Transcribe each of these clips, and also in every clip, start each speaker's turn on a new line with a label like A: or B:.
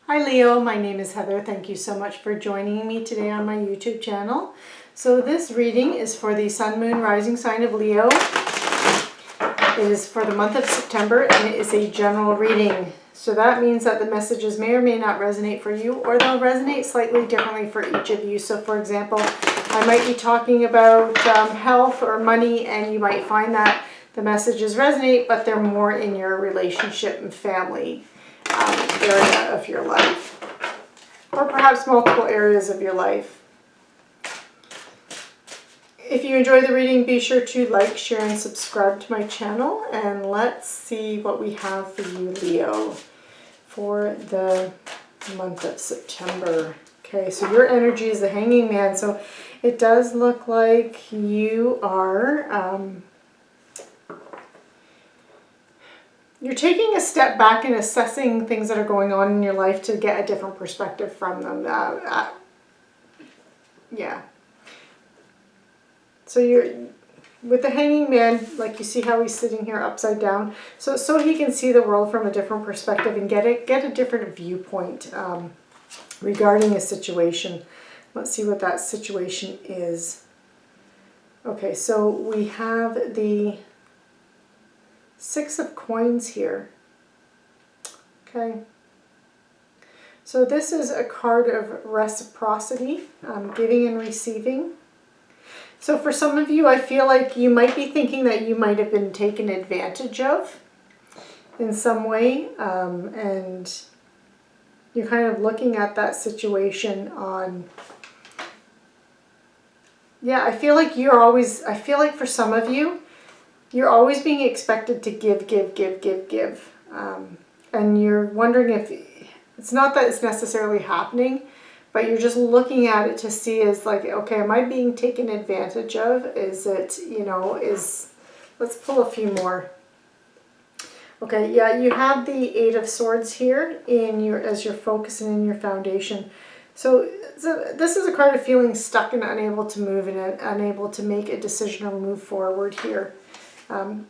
A: Hi Leo, my name is Heather. Thank you so much for joining me today on my YouTube channel. So this reading is for the Sun, Moon, Rising sign of Leo. It is for the month of September and it is a general reading. So that means that the messages may or may not resonate for you, or they'll resonate slightly differently for each of you. So for example, I might be talking about health or money, and you might find that the messages resonate, but they're more in your relationship and family area of your life, or perhaps multiple areas of your life. If you enjoy the reading, be sure to like, share, and subscribe to my channel. And let's see what we have for you, Leo, for the month of September. Okay, so your energy is the Hanging Man. So it does look like you are you're taking a step back and assessing things that are going on in your life to get a different perspective from them. Yeah. So you're with the Hanging Man, like you see how he's sitting here upside down, so he can see the world from a different perspective and get a different viewpoint regarding a situation. Let's see what that situation is. Okay, so we have the Six of Coins here. Okay. So this is a card of reciprocity, giving and receiving. So for some of you, I feel like you might be thinking that you might have been taken advantage of in some way, and you're kind of looking at that situation on, yeah, I feel like for some of you, you're always being expected to give. And you're wondering if, it's not that it's necessarily happening, but you're just looking at it to see is like, okay, am I being taken advantage of? Is it, let's pull a few more. Okay, yeah, you have the Eight of Swords here as your focus and in your foundation. So this is a card of feeling stuck and unable to move and unable to make a decision or move forward here.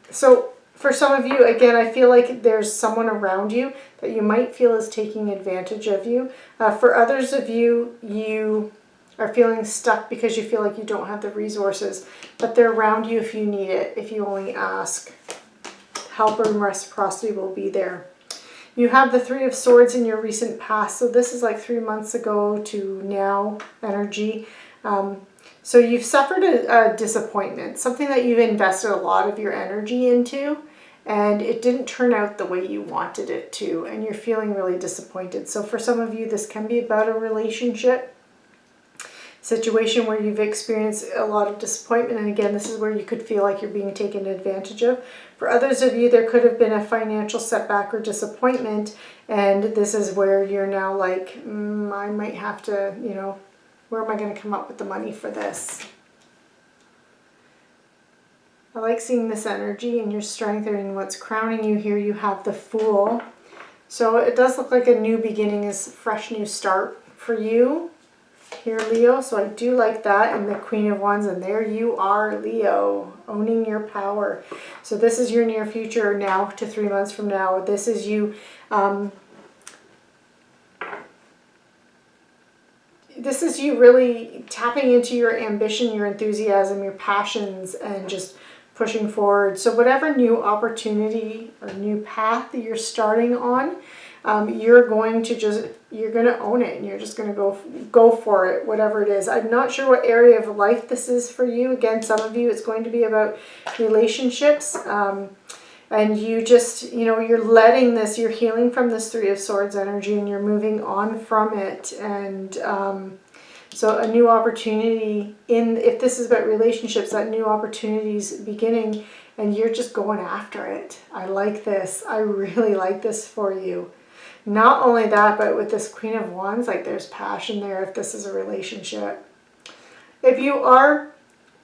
A: So for some of you, again, I feel like there's someone around you that you might feel is taking advantage of you. For others of you, you are feeling stuck because you feel like you don't have the resources, but they're around you if you need it, if you only ask. Help and reciprocity will be there. You have the Three of Swords in your recent past, so this is like 3 months ago to now energy. So you've suffered a disappointment, something that you've invested a lot of your energy into, and it didn't turn out the way you wanted it to, and you're feeling really disappointed. So for some of you, this can be about a relationship situation where you've experienced a lot of disappointment, and again, this is where you could feel like you're being taken advantage of. For others of you, there could have been a financial setback or disappointment, and this is where you're now like, I might have to, where am I going to come up with the money for this? I like seeing this energy and your strength, and what's crowning you here. You have the Fool. So it does look like a new beginning, is a fresh new start for you here, Leo. So I do like that. And the Queen of Wands, and there you are, Leo, owning your power. So this is your near future now to 3 months from now. This is you this is you really tapping into your ambition, your enthusiasm, your passions, and just pushing forward. So whatever new opportunity or new path that you're starting on, you're going to own it, and you're just going to go for it, whatever it is. I'm not sure what area of life this is for you. Again, some of you, it's going to be about relationships. And you just, you're letting this, you're healing from this Three of Swords energy, and you're moving on from it. And so a new opportunity, if this is about relationships, that new opportunity's beginning, and you're just going after it. I like this. I really like this for you. Not only that, but with this Queen of Wands, like there's passion there if this is a relationship. If you are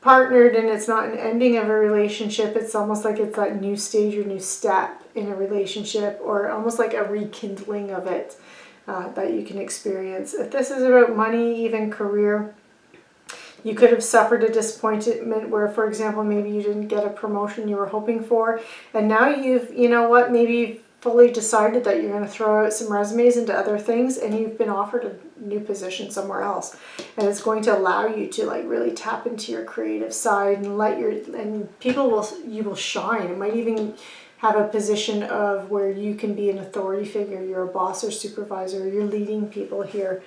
A: partnered and it's not an ending of a relationship, it's almost like it's that new stage or new step in a relationship, or almost like a rekindling of it that you can experience. If this is about money, even career, you could have suffered a disappointment where, for example, maybe you didn't get a promotion you were hoping for, and now maybe fully decided that you're going to throw out some resumes into other things, and you've been offered a new position somewhere else, and it's going to allow you to like really tap into your creative side and you will shine. It might even have a position of where you can be an authority figure. You're a boss or supervisor. You're leading people here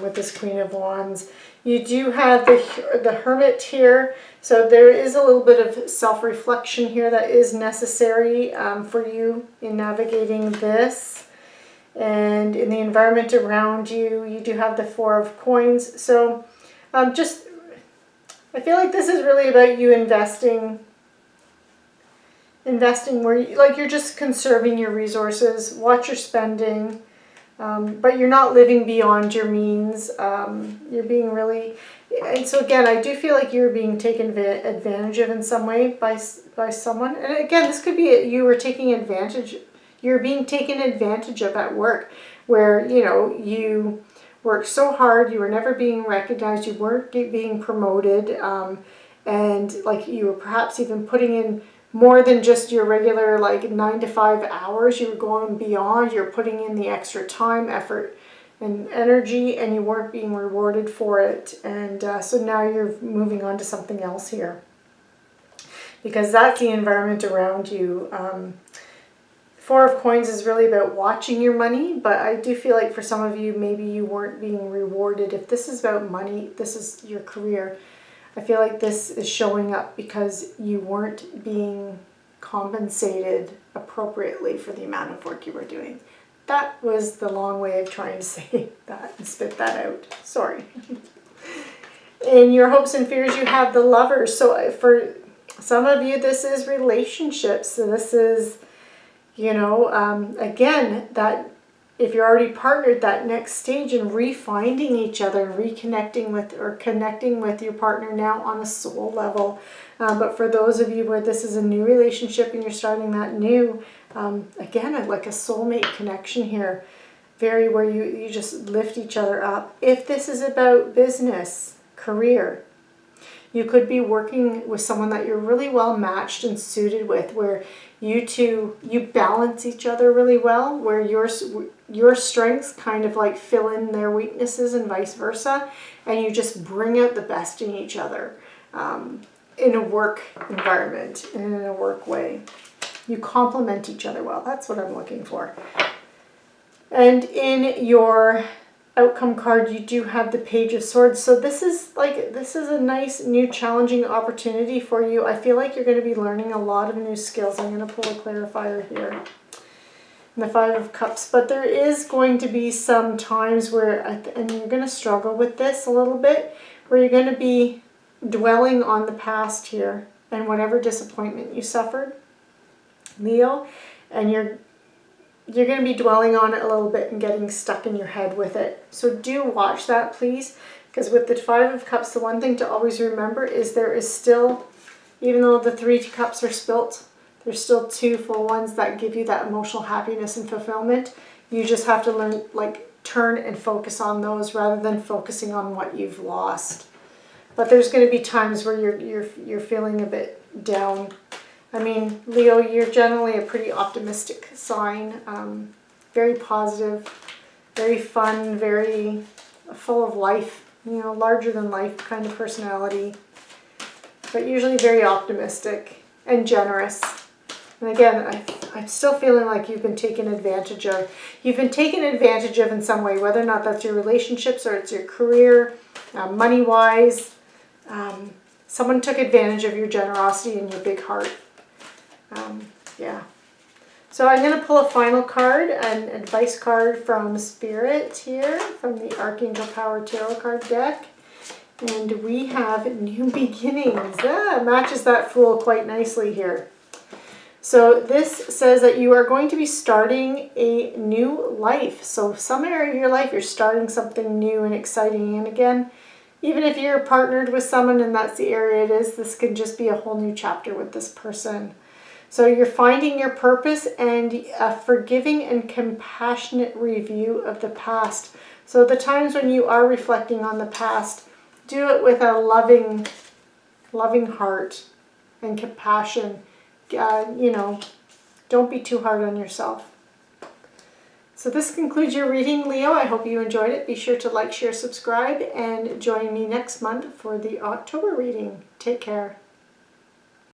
A: with this Queen of Wands. You do have the Hermit here. So there is a little bit of self-reflection here that is necessary for you in navigating this. And in the environment around you, you do have the Four of Coins. So I feel like this is really about you investing where you're just conserving your resources. Watch your spending, but you're not living beyond your means. You're being really, and so again, I do feel like you're being taken advantage of in some way by someone. And again, this could be you're being taken advantage of at work, where you worked so hard, you were never being recognized, you weren't being promoted, and like you were perhaps even putting in more than just your regular like 9 to 5 hours. You were going beyond, you're putting in the extra time, effort, and energy, and you weren't being rewarded for it. And so now you're moving on to something else here, because that's the environment around you. Four of Coins is really about watching your money, but I do feel like for some of you, maybe you weren't being rewarded. If this is about money, this is your career, I feel like this is showing up because you weren't being compensated appropriately for the amount of work you were doing. That was the long way of trying to say that and spit that out. Sorry. In your hopes and fears, you have the Lovers. So for some of you, this is relationships. So this is, again, that if you're already partnered, that next stage in refinding each other, reconnecting with or connecting with your partner now on a soul level. But for those of you where this is a new relationship and you're starting that new, again, like a soulmate connection here, very where you just lift each other up. If this is about business, career, you could be working with someone that you're really well matched and suited with, where you balance each other really well, where your strengths kind of like fill in their weaknesses and vice versa, and you just bring out the best in each other in a work environment and in a work way. You complement each other well. That's what I'm looking for. And in your outcome card, you do have the Page of Swords. So this is a nice new challenging opportunity for you. I feel like you're going to be learning a lot of new skills. I'm going to pull a clarifier here. And the Five of Cups. But there is going to be some times where, and you're going to struggle with this a little bit, where you're going to be dwelling on the past here and whatever disappointment you suffered, Leo, and you're going to be dwelling on it a little bit and getting stuck in your head with it. So do watch that, please, because with the Five of Cups, the one thing to always remember is there is still, even though the 3 cups are spilt, there's still 2 full ones that give you that emotional happiness and fulfillment. You just have to learn, turn and focus on those rather than focusing on what you've lost. But there's going to be times where you're feeling a bit down. I mean, Leo, you're generally a pretty optimistic sign, very positive, very fun, very full of life, larger than life kind of personality, but usually very optimistic and generous. And again, I'm still feeling like you've been taken advantage of. You've been taken advantage of in some way, whether or not that's your relationships or it's your career, money-wise. Someone took advantage of your generosity and your big heart. Yeah. So I'm going to pull a final card, an advice card from Spirit here, from the Archangel Power Tarot card deck. And we have New Beginnings. Matches that Fool quite nicely here. So this says that you are going to be starting a new life. So some area of your life, you're starting something new and exciting. And again, even if you're partnered with someone and that's the area it is, this can just be a whole new chapter with this person. So you're finding your purpose and a forgiving and compassionate review of the past. So the times when you are reflecting on the past, do it with a loving heart and compassion. Don't be too hard on yourself. So this concludes your reading, Leo. I hope you enjoyed it. Be sure to like, share, subscribe, and join me next month for the October reading. Take care.